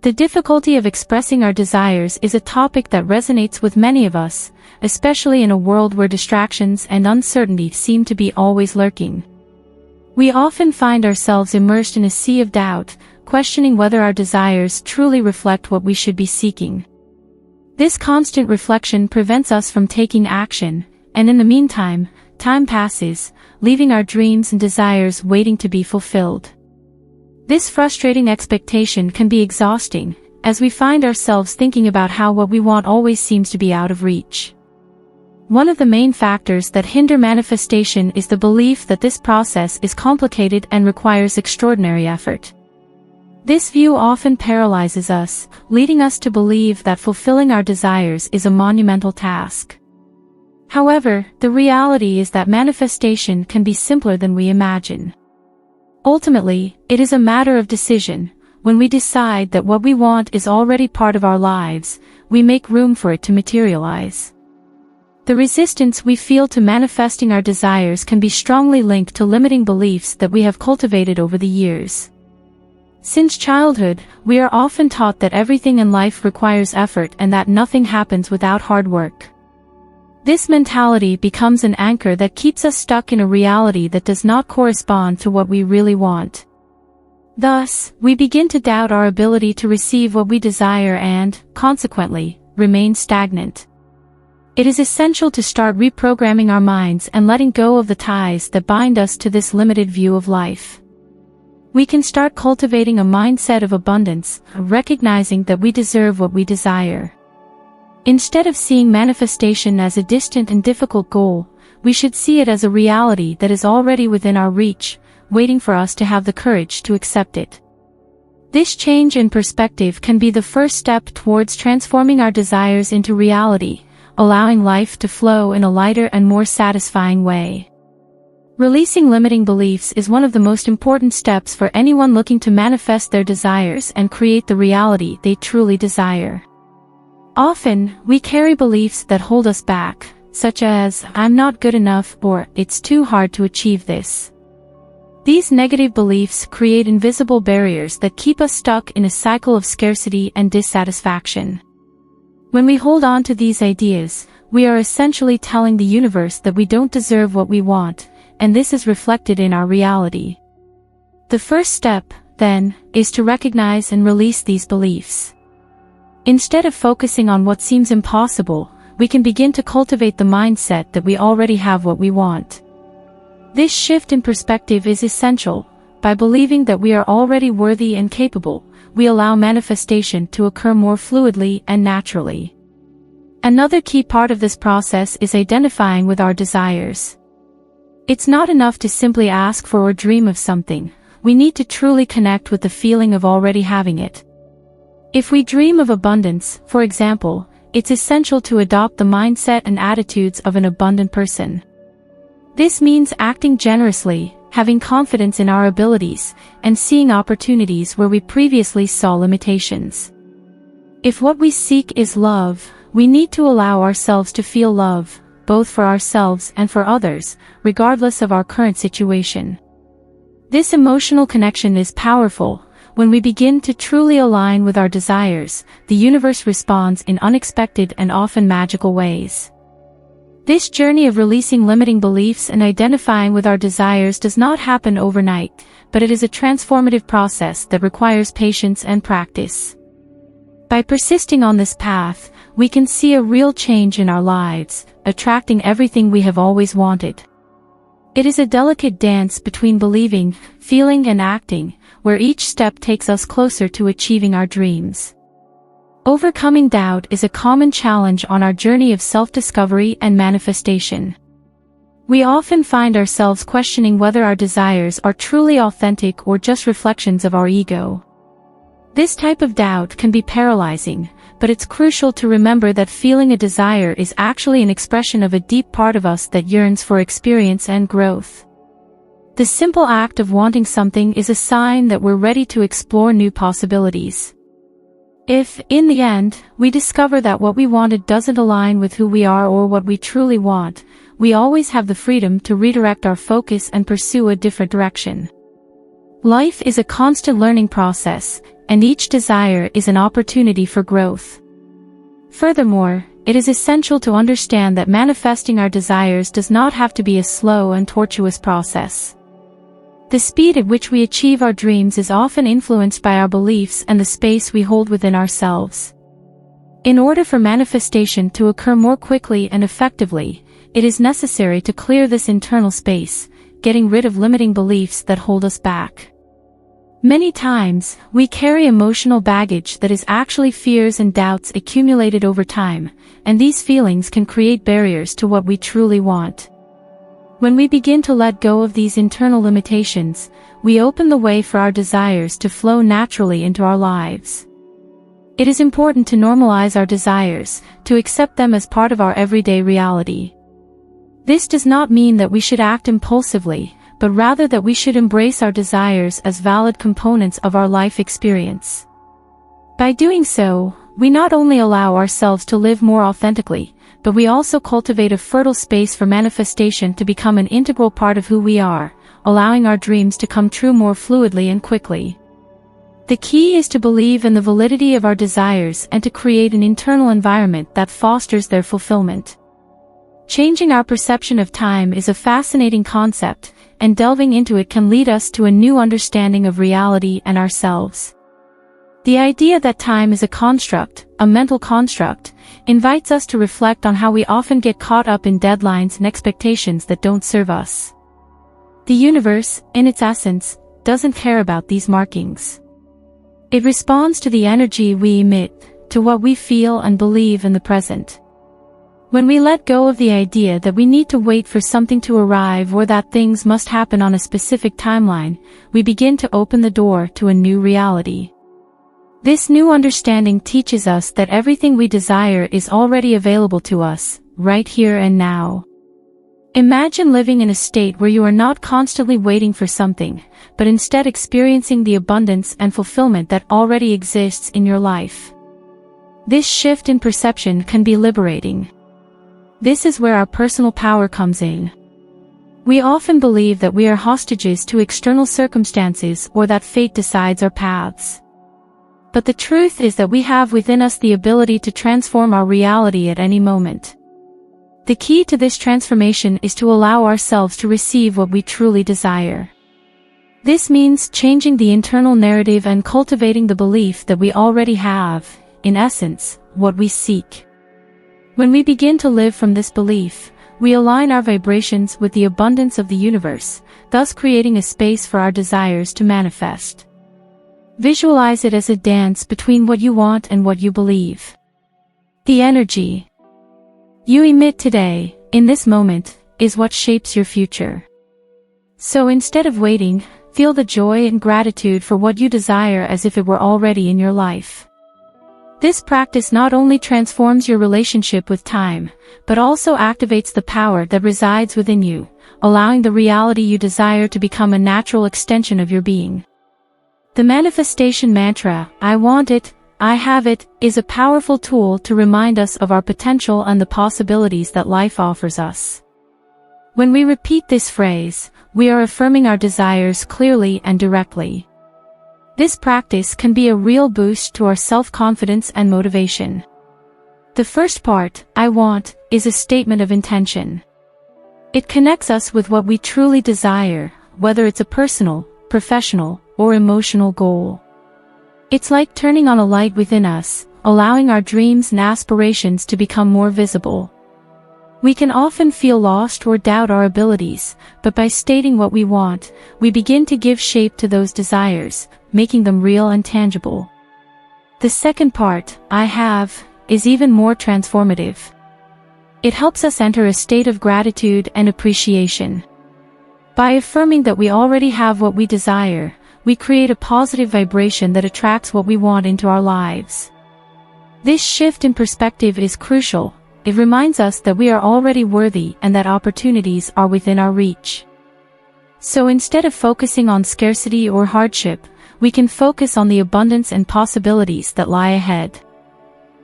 The difficulty of expressing our desires is a topic that resonates with many of us, especially in a world where distractions and uncertainty seem to be always lurking. We often find ourselves immersed in a sea of doubt, questioning whether our desires truly reflect what we should be seeking. This constant reflection prevents us from taking action, and in the meantime, time passes, leaving our dreams and desires waiting to be fulfilled. This frustrating expectation can be exhausting, as we find ourselves thinking about how what we want always seems to be out of reach. One of the main factors that hinder manifestation is the belief that this process is complicated and requires extraordinary effort. This view often paralyzes us, leading us to believe that fulfilling our desires is a monumental task. However, the reality is that manifestation can be simpler than we imagine. Ultimately, it is a matter of decision. When we decide that what we want is already part of our lives, we make room for it to materialize. The resistance we feel to manifesting our desires can be strongly linked to limiting beliefs that we have cultivated over the years. Since childhood, we are often taught that everything in life requires effort and that nothing happens without hard work. This mentality becomes an anchor that keeps us stuck in a reality that does not correspond to what we really want. Thus, we begin to doubt our ability to receive what we desire and, consequently, remain stagnant. It is essential to start reprogramming our minds and letting go of the ties that bind us to this limited view of life. We can start cultivating a mindset of abundance, recognizing that we deserve what we desire. Instead of seeing manifestation as a distant and difficult goal, we should see it as a reality that is already within our reach, waiting for us to have the courage to accept it. This change in perspective can be the first step towards transforming our desires into reality, allowing life to flow in a lighter and more satisfying way. Releasing limiting beliefs is one of the most important steps for anyone looking to manifest their desires and create the reality they truly desire. Often, we carry beliefs that hold us back, such as, "I'm not good enough" or "it's too hard to achieve this." These negative beliefs create invisible barriers that keep us stuck in a cycle of scarcity and dissatisfaction. When we hold on to these ideas, we are essentially telling the universe that we don't deserve what we want, and this is reflected in our reality. The first step, then, is to recognize and release these beliefs. Instead of focusing on what seems impossible, we can begin to cultivate the mindset that we already have what we want. This shift in perspective is essential. By believing that we are already worthy and capable, we allow manifestation to occur more fluidly and naturally. Another key part of this process is identifying with our desires. It's not enough to simply ask for or dream of something. We need to truly connect with the feeling of already having it. If we dream of abundance, for example, it's essential to adopt the mindset and attitudes of an abundant person. This means acting generously, having confidence in our abilities, and seeing opportunities where we previously saw limitations. If what we seek is love, we need to allow ourselves to feel love, both for ourselves and for others, regardless of our current situation. This emotional connection is powerful. When we begin to truly align with our desires, the universe responds in unexpected and often magical ways. This journey of releasing limiting beliefs and identifying with our desires does not happen overnight, but it is a transformative process that requires patience and practice. By persisting on this path, we can see a real change in our lives, attracting everything we have always wanted. It is a delicate dance between believing, feeling, and acting, where each step takes us closer to achieving our dreams. Overcoming doubt is a common challenge on our journey of self-discovery and manifestation. We often find ourselves questioning whether our desires are truly authentic or just reflections of our ego. This type of doubt can be paralyzing, but it's crucial to remember that feeling a desire is actually an expression of a deep part of us that yearns for experience and growth. The simple act of wanting something is a sign that we're ready to explore new possibilities. If, in the end, we discover that what we wanted doesn't align with who we are or what we truly want, we always have the freedom to redirect our focus and pursue a different direction. Life is a constant learning process, and each desire is an opportunity for growth. Furthermore, it is essential to understand that manifesting our desires does not have to be a slow and tortuous process. The speed at which we achieve our dreams is often influenced by our beliefs and the space we hold within ourselves. In order for manifestation to occur more quickly and effectively, it is necessary to clear this internal space, getting rid of limiting beliefs that hold us back. Many times, we carry emotional baggage that is actually fears and doubts accumulated over time, and these feelings can create barriers to what we truly want. When we begin to let go of these internal limitations, we open the way for our desires to flow naturally into our lives. It is important to normalize our desires, to accept them as part of our everyday reality. This does not mean that we should act impulsively, but rather that we should embrace our desires as valid components of our life experience. By doing so, we not only allow ourselves to live more authentically, but we also cultivate a fertile space for manifestation to become an integral part of who we are, allowing our dreams to come true more fluidly and quickly. The key is to believe in the validity of our desires and to create an internal environment that fosters their fulfillment. Changing our perception of time is a fascinating concept, and delving into it can lead us to a new understanding of reality and ourselves. The idea that time is a construct, a mental construct, invites us to reflect on how we often get caught up in deadlines and expectations that don't serve us. The universe, in its essence, doesn't care about these markings. It responds to the energy we emit, to what we feel and believe in the present. When we let go of the idea that we need to wait for something to arrive or that things must happen on a specific timeline, we begin to open the door to a new reality. This new understanding teaches us that everything we desire is already available to us, right here and now. Imagine living in a state where you are not constantly waiting for something, but instead experiencing the abundance and fulfillment that already exists in your life. This shift in perception can be liberating. This is where our personal power comes in. We often believe that we are hostages to external circumstances or that fate decides our paths. But the truth is that we have within us the ability to transform our reality at any moment. The key to this transformation is to allow ourselves to receive what we truly desire. This means changing the internal narrative and cultivating the belief that we already have, in essence, what we seek. When we begin to live from this belief, we align our vibrations with the abundance of the universe, thus creating a space for our desires to manifest. Visualize it as a dance between what you want and what you believe. The energy you emit today, in this moment, is what shapes your future. So instead of waiting, feel the joy and gratitude for what you desire as if it were already in your life. This practice not only transforms your relationship with time, but also activates the power that resides within you, allowing the reality you desire to become a natural extension of your being. The manifestation mantra, "I want it, I have it," is a powerful tool to remind us of our potential and the possibilities that life offers us. When we repeat this phrase, we are affirming our desires clearly and directly. This practice can be a real boost to our self-confidence and motivation. The first part, "I want," is a statement of intention. It connects us with what we truly desire, whether it's a personal, professional, or emotional goal. It's like turning on a light within us, allowing our dreams and aspirations to become more visible. We can often feel lost or doubt our abilities, but by stating what we want, we begin to give shape to those desires, making them real and tangible. The second part, "I have," is even more transformative. It helps us enter a state of gratitude and appreciation. By affirming that we already have what we desire, we create a positive vibration that attracts what we want into our lives. This shift in perspective is crucial. It reminds us that we are already worthy and that opportunities are within our reach. So instead of focusing on scarcity or hardship, we can focus on the abundance and possibilities that lie ahead.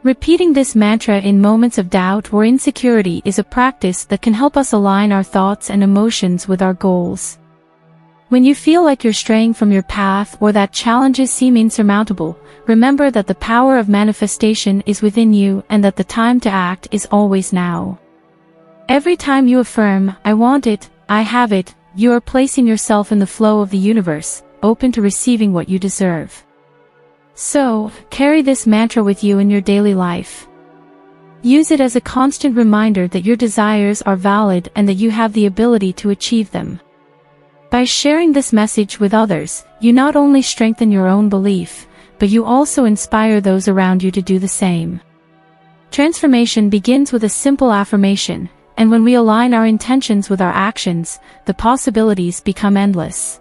Repeating this mantra in moments of doubt or insecurity is a practice that can help us align our thoughts and emotions with our goals. When you feel like you're straying from your path or that challenges seem insurmountable, remember that the power of manifestation is within you and that the time to act is always now. Every time you affirm, "I want it, I have it," you are placing yourself in the flow of the universe, open to receiving what you deserve. So, carry this mantra with you in your daily life. Use it as a constant reminder that your desires are valid and that you have the ability to achieve them. By sharing this message with others, you not only strengthen your own belief, but you also inspire those around you to do the same. Transformation begins with a simple affirmation, and when we align our intentions with our actions, the possibilities become endless.